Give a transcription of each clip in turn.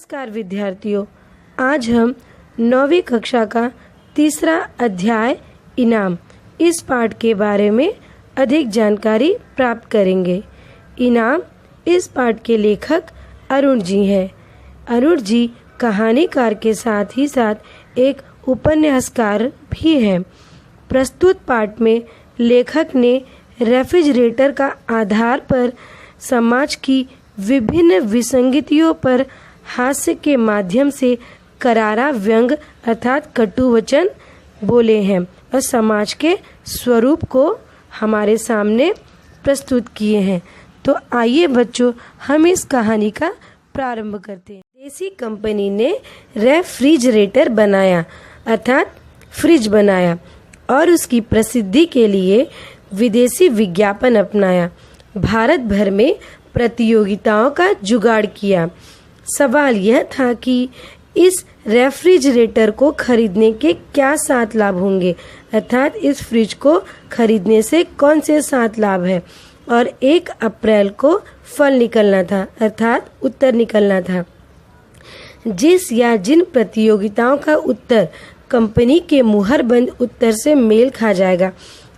नमस्कार विद्यार्थियों, आज हम 9वीं कक्षा का तीसरा अध्याय इनाम इस पाठ के बारे में अधिक जानकारी प्राप्त करेंगे। इनाम इस पाठ के लेखक अरुण जी हैं। अरुण जी कहानीकार के साथ ही साथ एक उपन्यासकार भी हैं। प्रस्तुत पाठ में लेखक ने रेफ्रिजरेटर का आधार पर समाज की विभिन्न विसंगतियों पर हास्य के माध्यम से करारा व्यंग अर्थात कटु वचन बोले हैं और समाज के स्वरूप को हमारे सामने प्रस्तुत किए हैं। तो आइए बच्चों, हम इस कहानी का प्रारंभ करते हैं। देसी कंपनी ने रेफ्रिजरेटर बनाया अर्थात फ्रिज बनाया और उसकी प्रसिद्धि के लिए विदेशी विज्ञापन अपनाया। भारत भर में प्रतियोगिताओं का जुगाड़ किया। सवाल यह था कि इस रेफ्रिजरेटर को खरीदने के क्या 7 लाभ होंगे, अर्थात इस फ्रिज को खरीदने से कौन से 7 लाभ है। और 1 अप्रैल को फल निकलना था अर्थात उत्तर निकलना था। जिस या जिन प्रतियोगिताओं का उत्तर कंपनी के मुहरबंद उत्तर से मेल खा जाएगा,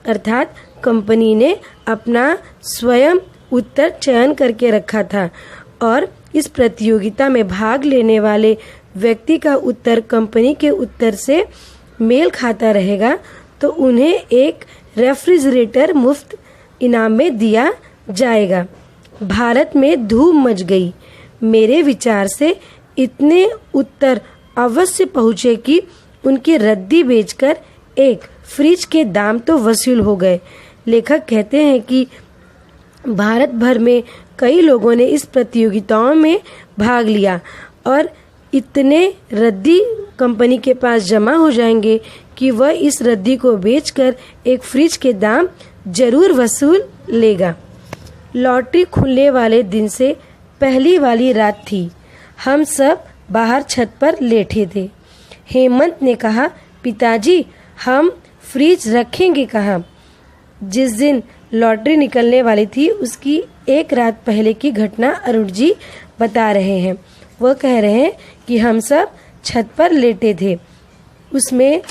अर्थात कंपनी ने अपना स्वयं उत्तर चयन करके रखा था और इस प्रतियोगिता में भाग लेने वाले व्यक्ति का उत्तर कंपनी के उत्तर से मेल खाता रहेगा, तो उन्हें एक रेफ्रिजरेटर मुफ्त इनाम में दिया जाएगा। भारत में धूम मच गई। मेरे विचार से इतने उत्तर अवश्य पहुँचे कि उनकी रद्दी बेचकर एक फ्रिज के दाम तो वसूल हो गए। लेखक कहते हैं कि भारत भर में कई लोगों ने इस प्रतियोगिताओं में भाग लिया और इतने रद्दी कंपनी के पास जमा हो जाएंगे कि वह इस रद्दी को बेचकर एक फ्रिज के दाम जरूर वसूल लेगा। लॉटरी खुलने वाले दिन से पहली वाली रात थी। हम सब बाहर छत पर लेटे थे। हेमंत ने कहा, पिताजी हम फ्रिज रखेंगे कहाँ? जिस दिन लॉटरी निकलने वाली थी उसकी 1 रात पहले की घटना अरुण जी बता रहे हैं। वह कह रहे हैं कि हम सब छत पर लेटे थे। उसमें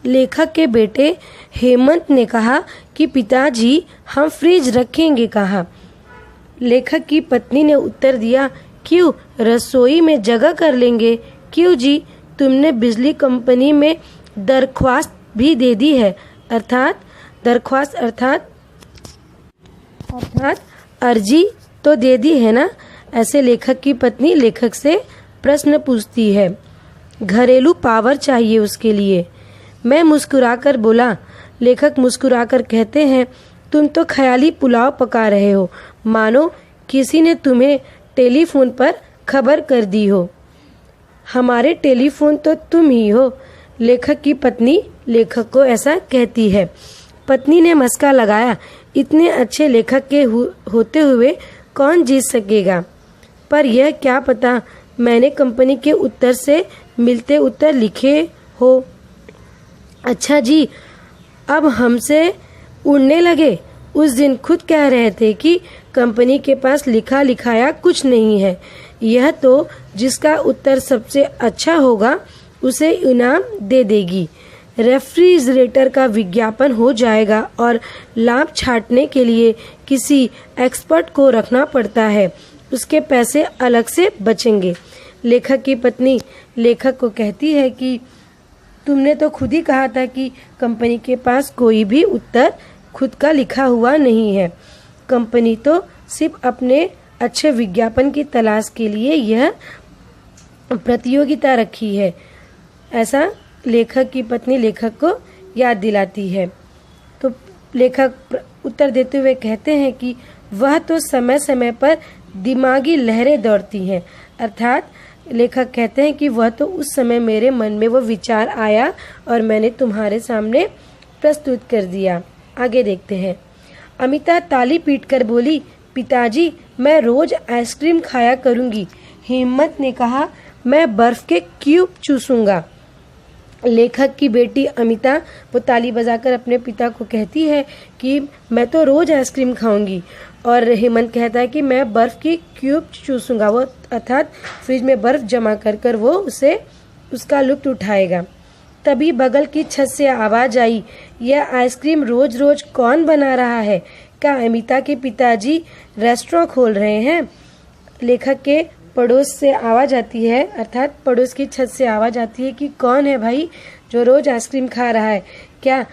लेखक के बेटे हेमंत ने कहा कि पिताजी हम फ्रिज रखेंगे कहाँ? लेखक की पत्नी ने उत्तर दिया, क्यों, रसोई में जगह कर लेंगे। क्यों जी, तुमने बिजली कंपनी में दरख्वास्त भी दे दी है, अर्थात दरख्वास्त अर्थात अर्जी तो दे दी है ना? ऐसे लेखक की पत्नी लेखक से प्रश्न पूछती है। घरेलू पावर चाहिए उसके लिए। मैं मुस्कुराकर बोला। लेखक मुस्कुराकर कहते हैं, तुम तो ख्याली पुलाव पका रहे हो, मानो किसी ने तुम्हें टेलीफोन पर खबर कर दी हो। हमारे टेलीफोन तो तुम ही हो। लेखक की पत्नी लेखक को ऐसा कहती है। पत्नी ने मस्का लगाया, इतने अच्छे लेखक के होते हुए कौन जीत सकेगा? पर यह क्या पता मैंने कंपनी के उत्तर से मिलते उत्तर लिखे हो। अच्छा जी, अब हमसे उड़ने लगे। उस दिन खुद कह रहे थे कि कंपनी के पास लिखा लिखाया कुछ नहीं है। यह तो जिसका उत्तर सबसे अच्छा होगा उसे इनाम दे देगी। रेफ्रिजरेटर का विज्ञापन हो जाएगा और लाभ छांटने के लिए किसी एक्सपर्ट को रखना पड़ता है, उसके पैसे अलग से बचेंगे। लेखक की पत्नी लेखक को कहती है कि तुमने तो खुद ही कहा था कि कंपनी के पास कोई भी उत्तर खुद का लिखा हुआ नहीं है। कंपनी तो सिर्फ अपने अच्छे विज्ञापन की तलाश के लिए यह प्रतियोगिता रखी है। ऐसा लेखक की पत्नी लेखक को याद दिलाती है। तो लेखक उत्तर देते हुए कहते हैं कि वह तो समय समय पर दिमागी लहरें दौड़ती हैं, अर्थात लेखक कहते हैं कि वह तो उस समय मेरे मन में वो विचार आया और मैंने तुम्हारे सामने प्रस्तुत कर दिया। आगे देखते हैं। अमिता ताली पीटकर बोली, पिताजी मैं रोज आइसक्रीम खाया करूंगी। हेमंत ने कहा, मैं बर्फ के क्यूब चूसूंगा। लेखक की बेटी अमिता वो ताली बजाकर अपने पिता को कहती है कि मैं तो रोज़ आइसक्रीम खाऊंगी। और हेमंत कहता है कि मैं बर्फ़ की क्यूब चूसूंगा, वो अर्थात फ्रिज में बर्फ़ जमा कर कर वो उसे उसका लुत्फ़ उठाएगा। तभी बगल की छत से आवाज़ आई, यह आइसक्रीम रोज़ रोज़ कौन बना रहा है? क्या अमिता के पिताजी रेस्टोरेंट खोल रहे हैं? लेखक के पड़ोस से आवाज़ आती है, अर्थात पड़ोस की छत से आवाज़ आती है कि कौन है भाई जो रोज़ आइसक्रीम खा रहा है? क्या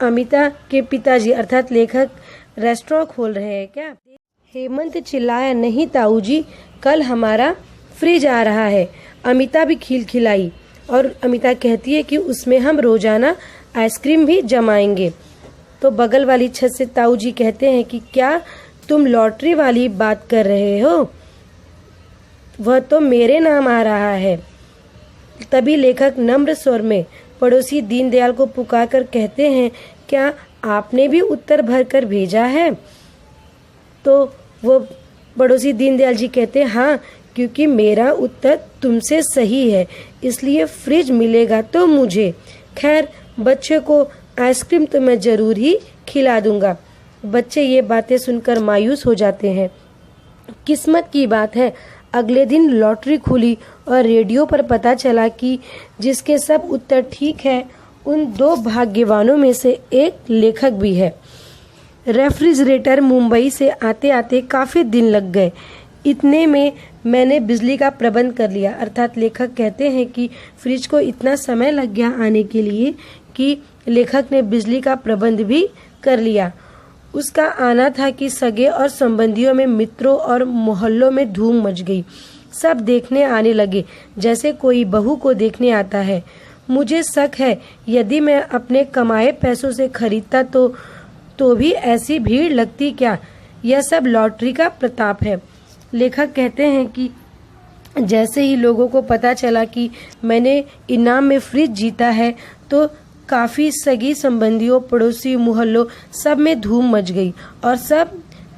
अमिता के पिताजी अर्थात लेखक रेस्टोरेंट खोल रहे हैं क्या? हेमंत चिल्लाया, नहीं ताऊ जी, कल हमारा फ्रिज आ रहा है। अमिता भी खिलखिलाई और अमिता कहती है कि उसमें हम रोजाना आइसक्रीम भी जमाएंगे। तो बगल वाली छत से ताऊ जी कहते हैं कि क्या तुम लॉटरी वाली बात कर रहे हो? वह तो मेरे नाम आ रहा है। तभी लेखक नम्र स्वर में पड़ोसी दीनदयाल को पुकारकर कहते हैं, क्या आपने भी उत्तर भरकर भेजा है? तो वो पड़ोसी दीनदयाल जी कहते हैं, हाँ, क्योंकि मेरा उत्तर तुमसे सही है, इसलिए फ्रिज मिलेगा तो मुझे। खैर, बच्चे को आइसक्रीम तो मैं जरूर ही खिला दूंगा। बच्चे ये बातें सुनकर मायूस हो जाते हैं। किस्मत की बात है, अगले दिन लॉटरी खुली और रेडियो पर पता चला कि जिसके सब उत्तर ठीक है उन 2 भाग्यवानों में से एक लेखक भी है। रेफ्रिजरेटर मुंबई से आते आते काफ़ी दिन लग गए। इतने में मैंने बिजली का प्रबंध कर लिया। अर्थात लेखक कहते हैं कि फ्रिज को इतना समय लग गया आने के लिए कि लेखक ने बिजली का प्रबंध भी कर लिया। उसका आना था कि सगे और संबंधियों में, मित्रों और मोहल्लों में धूम मच गई। सब देखने आने लगे जैसे कोई बहू को देखने आता है। मुझे शक है यदि मैं अपने कमाए पैसों से खरीदता तो भी ऐसी भीड़ लगती क्या? यह सब लॉटरी का प्रताप है। लेखक कहते हैं कि जैसे ही लोगों को पता चला कि मैंने इनाम में फ्रिज जीता है तो काफ़ी सगी संबंधियों, पड़ोसी, मोहल्लों सब में धूम मच गई और सब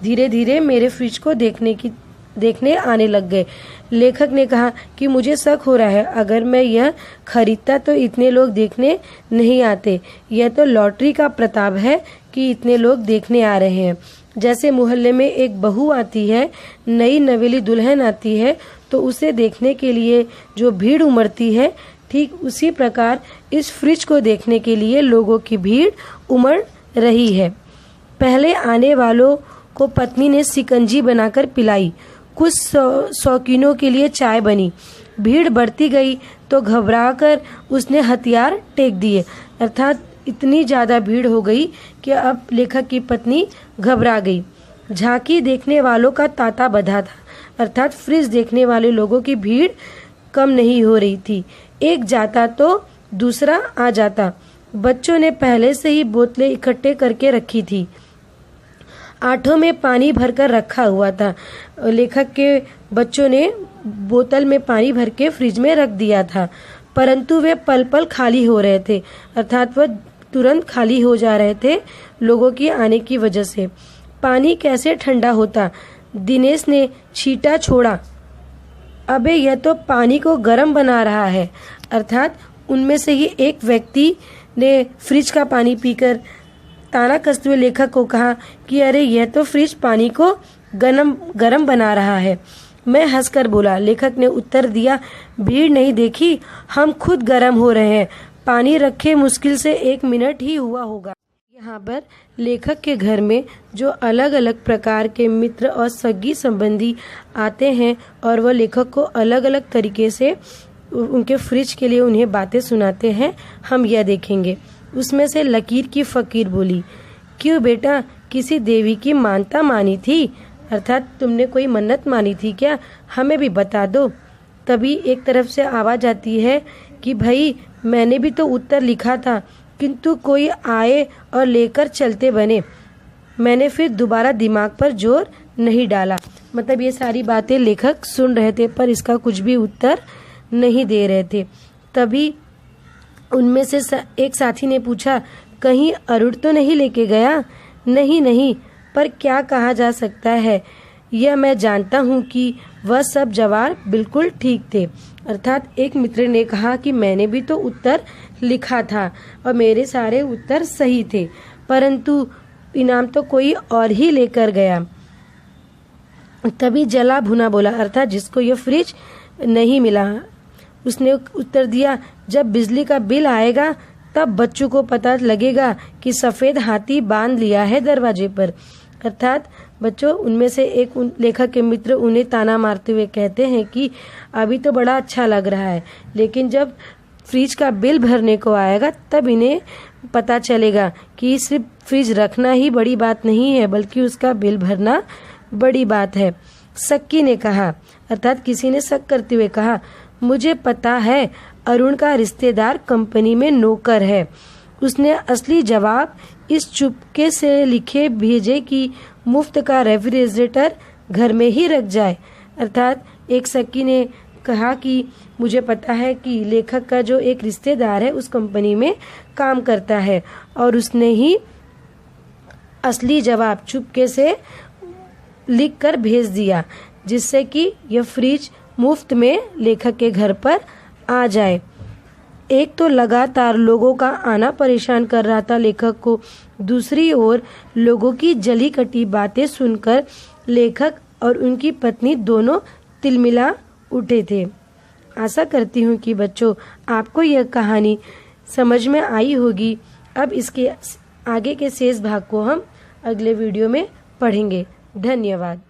धीरे धीरे मेरे फ्रिज को देखने आने लग गए। लेखक ने कहा कि मुझे शक हो रहा है, अगर मैं यह खरीदता तो इतने लोग देखने नहीं आते। यह तो लॉटरी का प्रताप है कि इतने लोग देखने आ रहे हैं। जैसे मोहल्ले में एक बहू आती है, नई नवेली दुल्हन आती है तो उसे देखने के लिए जो भीड़ उमड़ती है, ठीक उसी प्रकार इस फ्रिज को देखने के लिए लोगों की भीड़ उमड़ रही है। पहले आने वालों को पत्नी ने शिकंजी बनाकर पिलाई, कुछ शौकीनों के लिए चाय बनी। भीड़ बढ़ती गई तो घबराकर उसने हथियार टेक दिए। अर्थात इतनी ज़्यादा भीड़ हो गई कि अब लेखक की पत्नी घबरा गई। झांकी देखने वालों का तांता बंधा था, अर्थात फ्रिज देखने वाले लोगों की भीड़ कम नहीं हो रही थी। एक जाता तो दूसरा आ जाता। बच्चों ने पहले से ही बोतलें इकट्ठे करके रखी थी। आठों में पानी भरकर रखा हुआ था। लेखक के बच्चों ने बोतल में पानी भर के फ्रिज में रख दिया था, परंतु वे पल पल खाली हो रहे थे, अर्थात वह तुरंत खाली हो जा रहे थे लोगों की आने की वजह से। पानी कैसे ठंडा होता? दिनेश ने छींटा छोड़ा, अबे यह तो पानी को गर्म बना रहा है। अर्थात उनमें से ही एक व्यक्ति ने फ्रिज का पानी पीकर ताना कसते हुए लेखक को कहा कि अरे यह तो फ्रिज पानी को गर्म बना रहा है। मैं हंसकर बोला। लेखक ने उत्तर दिया, भीड़ नहीं देखी, हम खुद गर्म हो रहे हैं। पानी रखे मुश्किल से 1 मिनट ही हुआ होगा। यहाँ पर लेखक के घर में जो अलग अलग प्रकार के मित्र और सगी संबंधी आते हैं और वह लेखक को अलग अलग तरीके से उनके फ्रिज के लिए उन्हें बातें सुनाते हैं, हम यह देखेंगे। उसमें से लकीर की फकीर बोली, क्यों बेटा, किसी देवी की मानता मानी थी? अर्थात तुमने कोई मन्नत मानी थी क्या? हमें भी बता दो। तभी एक तरफ से आवाज़ आती है कि भाई मैंने भी तो उत्तर लिखा था, किंतु कोई आए और लेकर चलते बने। मैंने फिर दोबारा दिमाग पर जोर नहीं डाला। मतलब ये सारी बातें लेखक सुन रहे थे पर इसका कुछ भी उत्तर नहीं दे रहे थे। तभी उनमें से एक साथी ने पूछा, कहीं अरुण तो नहीं लेके गया? नहीं नहीं, पर क्या कहा जा सकता है, यह मैं जानता हूँ कि वह सब जवाब बिल्कुल ठीक थे। अर्थात एक मित्र ने कहा कि मैंने भी तो उत्तर लिखा था और मेरे सारे उत्तर सही थे, परंतु इनाम तो कोई और ही लेकर गया। तभी जला भुना बोला, अर्थात जिसको ये फ्रिज नहीं मिला। उसने उत्तर दिया, जब बिजली का बिल आएगा तब बच्चों को पता लगेगा कि सफ़ेद हाथी बांध लिया है दरवाजे पर। अर्थात बच्चों, उनमें से एक लेखक के मित्र उन्हें ताना मारते हुए कहते हैं कि अभी तो बड़ा अच्छा लग रहा है, लेकिन जब फ्रिज का बिल भरने को आएगा तब इन्हें पता चलेगा कि सिर्फ फ्रिज रखना ही बड़ी बात नहीं है, बल्कि उसका बिल भरना बड़ी बात है। सक्की ने कहा, अर्थात किसी ने शक करते हुए कहा, मुझे पता है अरुण का रिश्तेदार कंपनी में नौकर है। उसने असली जवाब इस चुपके से लिखे भेजे कि मुफ्त का रेफ्रिजरेटर घर में ही रख जाए। अर्थात एक सक्की ने कहा कि मुझे पता है कि लेखक का जो एक रिश्तेदार है उस कंपनी में काम करता है और उसने ही असली जवाब चुपके से लिख कर भेज दिया, जिससे कि यह फ्रिज मुफ्त में लेखक के घर पर आ जाए। एक तो लगातार लोगों का आना परेशान कर रहा था लेखक को, दूसरी ओर लोगों की जली कटी बातें सुनकर लेखक और उनकी पत्नी दोनों तिलमिला उठे थे। आशा करती हूँ कि बच्चों आपको यह कहानी समझ में आई होगी। अब इसके आगे के शेष भाग को हम अगले वीडियो में पढ़ेंगे। धन्यवाद।